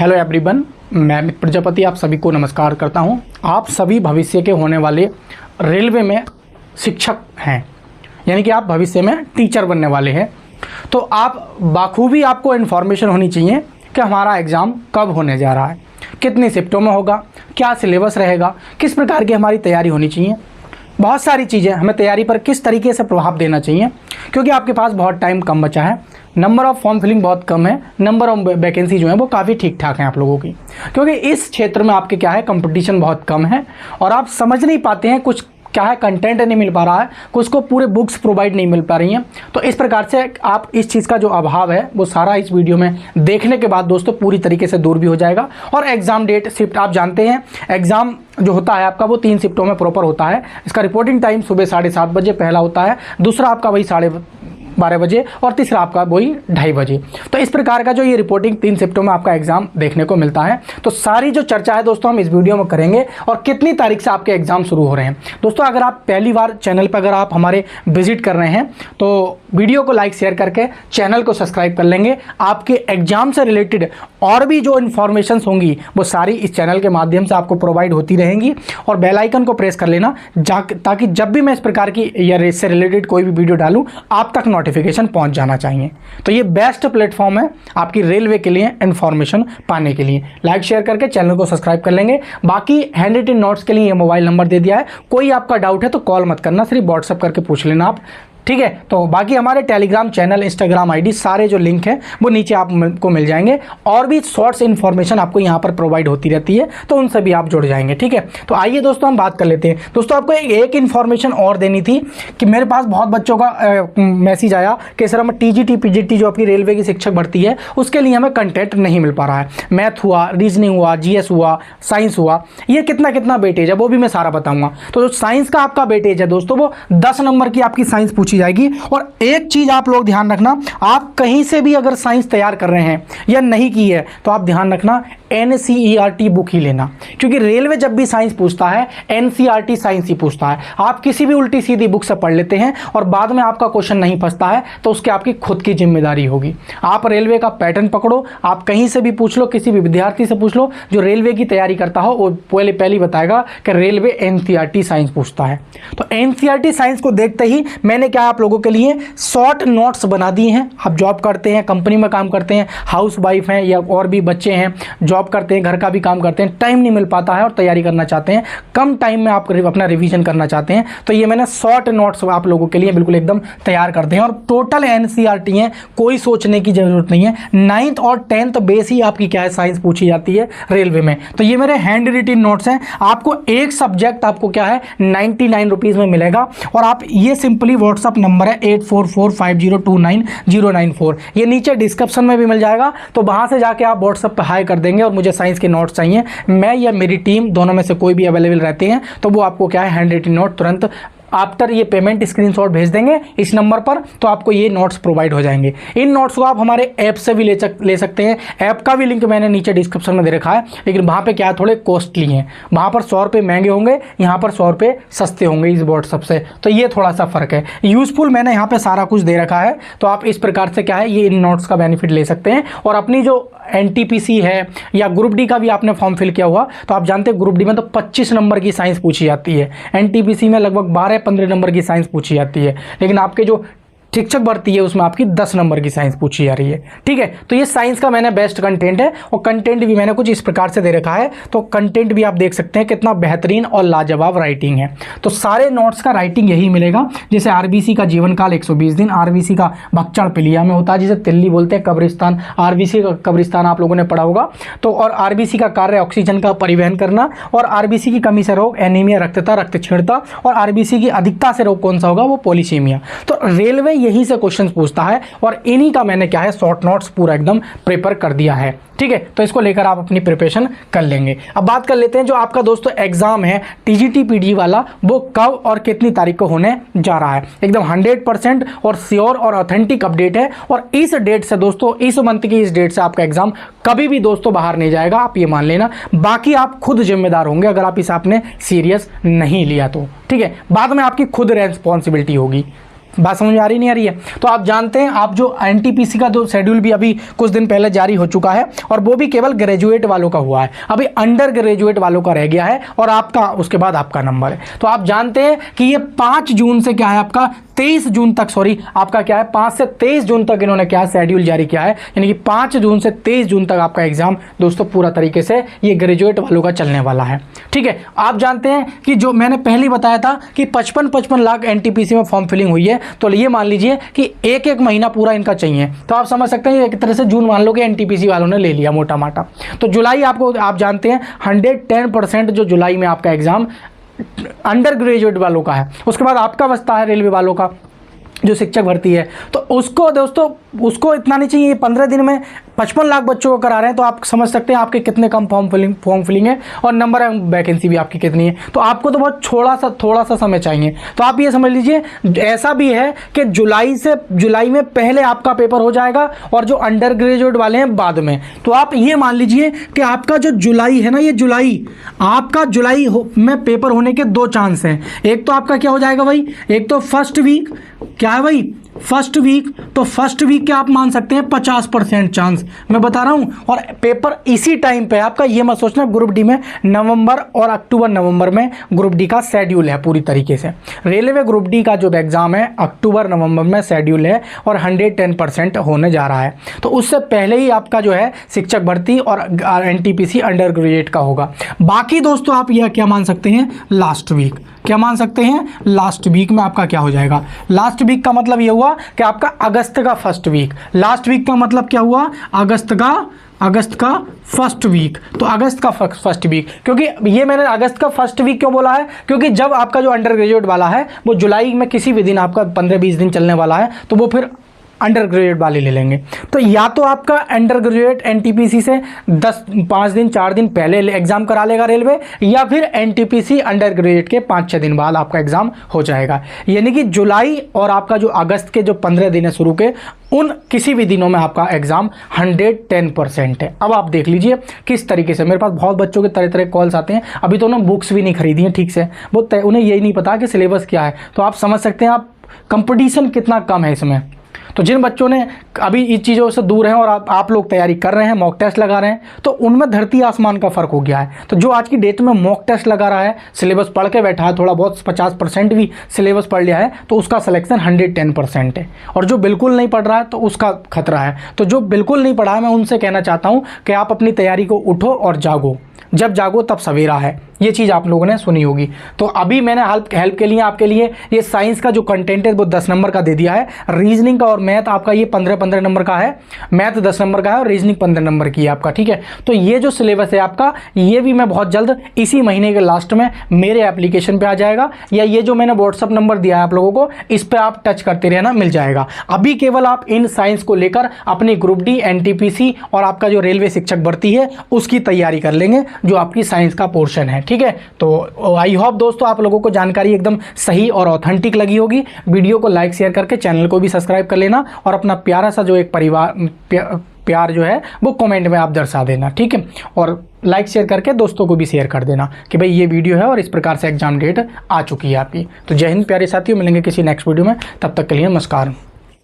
Hello everyone, मैं अमित प्रजापति आप सभी को नमस्कार करता हूं। आप सभी भविष्य के होने वाले रेलवे में शिक्षक हैं, यानी कि आप भविष्य में टीचर बनने वाले हैं। तो आप बाखूबी आपको इन्फॉर्मेशन होनी चाहिए कि हमारा एग्ज़ाम कब होने जा रहा है, कितनी शिफ्टों में होगा, क्या सिलेबस रहेगा, किस प्रकार की हमारी तैयारी होनी चाहिए। बहुत सारी चीज़ें हमें तैयारी पर किस तरीके से प्रभाव देना चाहिए, क्योंकि आपके पास बहुत टाइम कम बचा है। नंबर ऑफ़ फॉर्म फिलिंग बहुत कम है, नंबर ऑफ वैकेंसी जो है वो काफ़ी ठीक ठाक हैं आप लोगों की, क्योंकि इस क्षेत्र में आपके क्या है कंपटीशन बहुत कम है और आप समझ नहीं पाते हैं, कुछ क्या है कंटेंट नहीं मिल पा रहा है, कुछ को पूरे बुक्स प्रोवाइड नहीं मिल पा रही हैं। तो इस प्रकार से आप इस चीज़ का जो अभाव है वो सारा इस वीडियो में देखने के बाद दोस्तों पूरी तरीके से दूर भी हो जाएगा। और एग्ज़ाम डेट शिफ्ट आप जानते हैं, एग्ज़ाम जो होता है आपका वो 3 शिफ्टों में प्रॉपर होता है। इसका रिपोर्टिंग टाइम सुबह 7:30 बजे पहला होता है, दूसरा आपका वही 12:30 बजे और तीसरा आपका वही 2:30 बजे। तो इस प्रकार का जो ये रिपोर्टिंग 3 शिफ्टों में आपका एग्जाम देखने को मिलता है। तो सारी जो चर्चा है दोस्तों हम इस वीडियो में करेंगे और कितनी तारीख से आपके एग्जाम शुरू हो रहे हैं। दोस्तों अगर आप पहली बार चैनल पर अगर आप हमारे विजिट कर रहे हैं तो वीडियो को लाइक शेयर करके चैनल को सब्सक्राइब कर लेंगे। आपके एग्जाम से रिलेटेड और भी जो इन्फॉर्मेशन होंगी वो सारी इस चैनल के माध्यम से आपको प्रोवाइड होती रहेंगी। और बेल आइकन को प्रेस कर लेना ताकि जब भी मैं इस प्रकार की या रेस से रिलेटेड कोई भी वीडियो डालूं आप तक नोटिफिकेशन पहुंच जाना चाहिए। तो ये बेस्ट प्लेटफॉर्म है आपकी रेलवे के लिए इन्फॉर्मेशन पाने के लिए। लाइक शेयर करके चैनल को सब्सक्राइब कर लेंगे। बाकी हैंड रिटन नोट्स के लिए ये मोबाइल नंबर दे दिया है, कोई आपका डाउट है तो कॉल मत करना, सिर्फ व्हाट्सअप करके पूछ लेना आप, ठीक है। तो बाकी हमारे टेलीग्राम चैनल, इंस्टाग्राम आईडी सारे जो लिंक हैं वो नीचे आपको मिल जाएंगे। और भी शॉर्ट्स इन्फॉर्मेशन आपको यहाँ पर प्रोवाइड होती रहती है, तो उनसे भी आप जुड़ जाएंगे, ठीक है। तो आइए दोस्तों हम बात कर लेते हैं। दोस्तों आपको एक इन्फॉर्मेशन और देनी थी कि मेरे पास बहुत बच्चों का मैसेज आया कि सर हम टीजीटी पीजीटी जो आपकी रेलवे की शिक्षक भर्ती है उसके लिए हमें कंटेंट नहीं मिल पा रहा है। मैथ हुआ, रीजनिंग हुआ, जीएस हुआ, साइंस हुआ, ये कितना कितना वेटेज है वो भी मैं सारा बताऊँगा। तो जो साइंस का आपका वेटेज है दोस्तों वो 10 नंबर की आपकी साइंस पूछी जाएगी। और एक चीज आप लोग ध्यान रखना, आप कहीं से भी अगर साइंस तैयार कर रहे हैं या नहीं की है तो आप ध्यान रखना एनसीईआरटी बुक ही लेना, क्योंकि रेलवे जब भी साइंस पूछता है एनसीईआरटी साइंस ही पूछता है। आप किसी भी उल्टी सीधी बुक से पढ़ लेते हैं और बाद में आपका क्वेश्चन नहीं फंसता है तो उसकी आपकी खुद की जिम्मेदारी होगी। आप रेलवे का पैटर्न पकड़ो, आप कहीं से भी पूछ लो, किसी भी विद्यार्थी से पूछ लो जो रेलवे की तैयारी करता हो, वो पहले बताएगा कि रेलवे एनसीईआरटी साइंस पूछता है। तो एनसीईआरटी साइंस को देखते ही मैंने क्या आप लोगों के लिए शॉर्ट नोट्स बना दिए हैं। आप जॉब करते हैं, कंपनी में काम करते हैं, हाउस वाइफ हैं या और भी बच्चे हैं, जॉब करते हैं, घर का भी काम करते हैं, टाइम नहीं मिल पाता है और तैयारी करना चाहते हैं, कम टाइम में आप अपना रिवीजन करना चाहते हैं, तो ये मैंने शॉर्ट नोट्स आप लोगों के लिए बिल्कुल एकदम तैयार करते हैं। और टोटल एनसीईआरटी है, कोई सोचने की जरूरत नहीं है। 9th और 10th बेस ही आपकी क्या है साइंस पूछी जाती है रेलवे में। तो ये मेरे हैंड रिटन नोट्स हैं। आपको एक सब्जेक्ट आपको क्या है 99 रुपीज़ में मिलेगा। और आप ये सिंपली व्हाट्सअप नंबर है 8445029094, ये नीचे डिस्क्रिप्शन में भी मिल जाएगा, तो वहाँ से जाके आप व्हाट्सअप पर हाई कर देंगे और मुझे साइंस के नोट्स चाहिए, मैं या मेरी टीम दोनों में से कोई भी अवेलेबल रहते हैं, तो वो आपको क्या है हैंड रिटन नोट तुरंत आफ्टर ये पेमेंट स्क्रीनशॉट भेज देंगे इस नंबर पर, तो आपको ये नोट्स प्रोवाइड हो जाएंगे। इन नोट्स को आप हमारे ऐप से भी ले सकते हैं। ऐप का भी लिंक मैंने नीचे डिस्क्रिप्शन में दे रखा है, लेकिन वहाँ पे क्या है थोड़े कॉस्टली हैं, वहाँ पर 100 रुपये महंगे होंगे, यहाँ पर 100 रुपये सस्ते होंगे इस व्हाट्सअप से, तो ये थोड़ा सा फ़र्क है। यूज़फुल मैंने यहाँ पर सारा कुछ दे रखा है, तो आप इस प्रकार से क्या है ये इन नोट्स का बेनिफिट ले सकते हैं। और अपनी जो एनटीपीसी है या ग्रुप डी का भी आपने फॉर्म फिल किया हुआ, तो आप जानते हैं ग्रुप डी में तो 25 नंबर की साइंस पूछी जाती है, एनटीपीसी में लगभग 12-15 नंबर की साइंस पूछी जाती है, लेकिन आपके जो शिक्षक भर्ती है उसमें आपकी 10 नंबर की साइंस पूछी जा रही है, ठीक है। तो ये साइंस का मैंने बेस्ट कंटेंट है और कंटेंट भी मैंने कुछ इस प्रकार से दे रखा है, तो कंटेंट भी आप देख सकते हैं कितना बेहतरीन और लाजवाब राइटिंग है। तो सारे नोट्स का राइटिंग यही मिलेगा, जैसे आरबीसी का जीवन काल 120 दिन, आरबीसी का भक्षण पिलिया में होता है जिसे तिल्ली बोलते हैं, कब्रिस्तान, आरबीसी का कब्रिस्तान आप लोगों ने पढ़ा होगा। तो और आरबीसी का कार्य ऑक्सीजन का परिवहन करना, और आरबीसी की कमी से रोग एनीमिया, रक्तता, रक्तक्षीणता, और आरबीसी की अधिकता से रोग कौन सा होगा वो पॉलीसीमिया। तो रेलवे यहीं से क्वेश्चंस पूछता है और इन्हीं का मैंने क्या है शॉर्ट नोट्स पूरा एकदम प्रिपेयर कर दिया है, ठीक है। तो इसको लेकर आप अपनी प्रिपरेशन कर लेंगे। अब बात कर लेते हैं जो आपका दोस्तों एग्जाम है टीजीटी पीडी वाला, वो कब और कितनी तारीख को होने जा रहा है। एकदम 100% और श्योर और ऑथेंटिक अपडेट है, और इस डेट से दोस्तों, इस मंथ की इस डेट से आपका एग्जाम कभी भी दोस्तों बाहर नहीं जाएगा, आप ये मान लेना। बाकी आप खुद जिम्मेदार होंगे अगर आप इस आपने सीरियस नहीं लिया तो, ठीक है। बाद में आपकी खुद रेस्पॉन्सिबिलिटी होगी। बात समझ में आ रही नहीं आ रही है? तो आप जानते हैं, आप जो एनटीपीसी का जो शेड्यूल भी अभी कुछ दिन पहले जारी हो चुका है, और वो भी केवल ग्रेजुएट वालों का हुआ है, अभी अंडर ग्रेजुएट वालों का रह गया है, और आपका उसके बाद आपका नंबर है। तो आप जानते हैं कि ये 5 जून से क्या है आपका 23 जून तक, सॉरी आपका क्या है 5 से 23 जून तक इन्होंने क्या शेड्यूल जारी किया है, यानी कि 5 जून से 23 जून तक आपका एग्जाम दोस्तों पूरा तरीके से ये ग्रेजुएट वालों का चलने वाला है। ठीक है, आप जानते हैं कि जो मैंने पहले बताया था कि 55 लाख एनटीपीसी में फॉर्म फिलिंग हुई है, तो ये मान लीजिए कि एक महीना पूरा इनका चाहिए, तो आप समझ सकते हैं एक तरह से जून मान लो कि एनटीपीसी वालों ने ले लिया मोटा माटा। तो जुलाई आपको आप जानते हैं 110% जो जुलाई में आपका एग्जाम अंडर ग्रेजुएट वालों का है। उसके बाद आपका बचता है रेलवे वालों का जो शिक्षक भर्ती है, तो उसको दोस्तों उसको इतना नहीं चाहिए, 15 दिन में 55 लाख बच्चों को करा रहे हैं, तो आप समझ सकते हैं आपके कितने कम फॉर्म फिलिंग है, और नंबर ऑफ वैकेंसी भी आपकी कितनी है। तो आपको तो बहुत थोड़ा सा समय चाहिए। तो आप ये समझ लीजिए ऐसा भी है कि जुलाई में पहले आपका पेपर हो जाएगा, और जो अंडर ग्रेजुएट वाले हैं बाद में। तो आप ये मान लीजिए कि आपका जो जुलाई है ना, ये जुलाई में पेपर होने के 2 चांस हैं। एक तो आपका क्या हो जाएगा भाई, एक तो फर्स्ट वीक, क्या है भाई फर्स्ट वीक, तो फर्स्ट वीक के आप मान सकते हैं 50% चांस मैं बता रहा हूं, और पेपर इसी टाइम पे आपका, ये मत सोचना ग्रुप डी में नवंबर और अक्टूबर नवंबर में ग्रुप डी का शेड्यूल है पूरी तरीके से। रेलवे ग्रुप डी का जो एग्जाम है अक्टूबर नवंबर में शेड्यूल है, और 110% होने जा रहा है। तो उससे पहले ही आपका जो है शिक्षक भर्ती और एनटीपीसी अंडर ग्रेजुएट का होगा। बाकी दोस्तों आप यह क्या मान सकते हैं, लास्ट वीक, क्या मान सकते हैं, लास्ट वीक में आपका क्या हो जाएगा। लास्ट वीक का मतलब ये हुआ कि आपका अगस्त का फर्स्ट वीक, लास्ट वीक का मतलब क्या हुआ, अगस्त का फर्स्ट वीक। तो अगस्त का फर्स्ट वीक, क्योंकि ये मैंने अगस्त का फर्स्ट वीक क्यों बोला है, क्योंकि जब आपका जो अंडर ग्रेजुएट वाला है वो जुलाई में किसी भी दिन आपका 15-20 दिन चलने वाला है, तो वो फिर अंडर ग्रेजुएट वाले ले लेंगे। तो या तो आपका अंडर ग्रेजुएट एनटीपीसी से 5 दिन 4 दिन पहले एग्जाम करा लेगा रेलवे, या फिर एनटीपीसी अंडर ग्रेजुएट के 5-6 दिन बाद आपका एग्जाम हो जाएगा। यानी कि जुलाई और आपका जो अगस्त के जो 15 दिन है शुरू के, उन किसी भी दिनों में आपका एग्जाम 110% है। अब आप देख लीजिए किस तरीके से, मेरे पास बहुत बच्चों के तरह तरह कॉल्स आते हैं, अभी तो उन्होंने बुक्स भी नहीं खरीदी हैं ठीक से, वो उन्हें यही नहीं पता कि सिलेबस क्या है। तो आप समझ सकते हैं आप कंपटीशन कितना कम है इसमें। तो जिन बच्चों ने अभी इस चीज़ों से दूर हैं और आप लोग तैयारी कर रहे हैं, मॉक टेस्ट लगा रहे हैं, तो उनमें धरती आसमान का फ़र्क हो गया है। तो जो आज की डेट में मॉक टेस्ट लगा रहा है, सिलेबस पढ़ के बैठा है, थोड़ा बहुत 50% भी सिलेबस पढ़ लिया है, तो उसका सिलेक्शन 110% है। और जो बिल्कुल नहीं पढ़ रहा है तो उसका खतरा है। तो जो बिल्कुल नहीं पढ़ा है, मैं उनसे कहना चाहता हूँ कि आप अपनी तैयारी को उठो और जागो, जब जागो तब सवेरा है, ये चीज़ आप लोगों ने सुनी होगी। तो अभी मैंने हेल्प के लिए आपके लिए ये साइंस का जो कंटेंट है वो 10 नंबर का दे दिया है, रीजनिंग का और मैथ आपका ये 15-15 नंबर का है, मैथ 10 नंबर का है और रीजनिंग 15 नंबर की है आपका। ठीक है, तो ये जो सिलेबस है आपका, ये भी मैं बहुत जल्द इसी महीने के लास्ट में मेरे एप्लीकेशन पे आ जाएगा, या ये जो मैंने व्हाट्सअप नंबर दिया है आप लोगों को, इस पर आप टच करते रहना, मिल जाएगा। अभी केवल आप इन साइंस को लेकर अपनी ग्रुप डी, एनटीपीसी और आपका जो रेलवे शिक्षक भर्ती है उसकी तैयारी कर लेंगे, जो आपकी साइंस का पोर्शन है। ठीक है, तो आई होप दोस्तों आप लोगों को जानकारी एकदम सही और ऑथेंटिक लगी होगी। वीडियो को लाइक शेयर करके चैनल को भी सब्सक्राइब कर लेना, और अपना प्यारा सा जो एक प्यार जो है वो कमेंट में आप दर्शा देना। ठीक है, और लाइक शेयर करके दोस्तों को भी शेयर कर देना कि भाई ये वीडियो है और इस प्रकार से एग्जाम डेट आ चुकी है आपकी। तो जय हिंद प्यारे साथियों, मिलेंगे किसी नेक्स्ट वीडियो में, तब तक के लिए नमस्कार।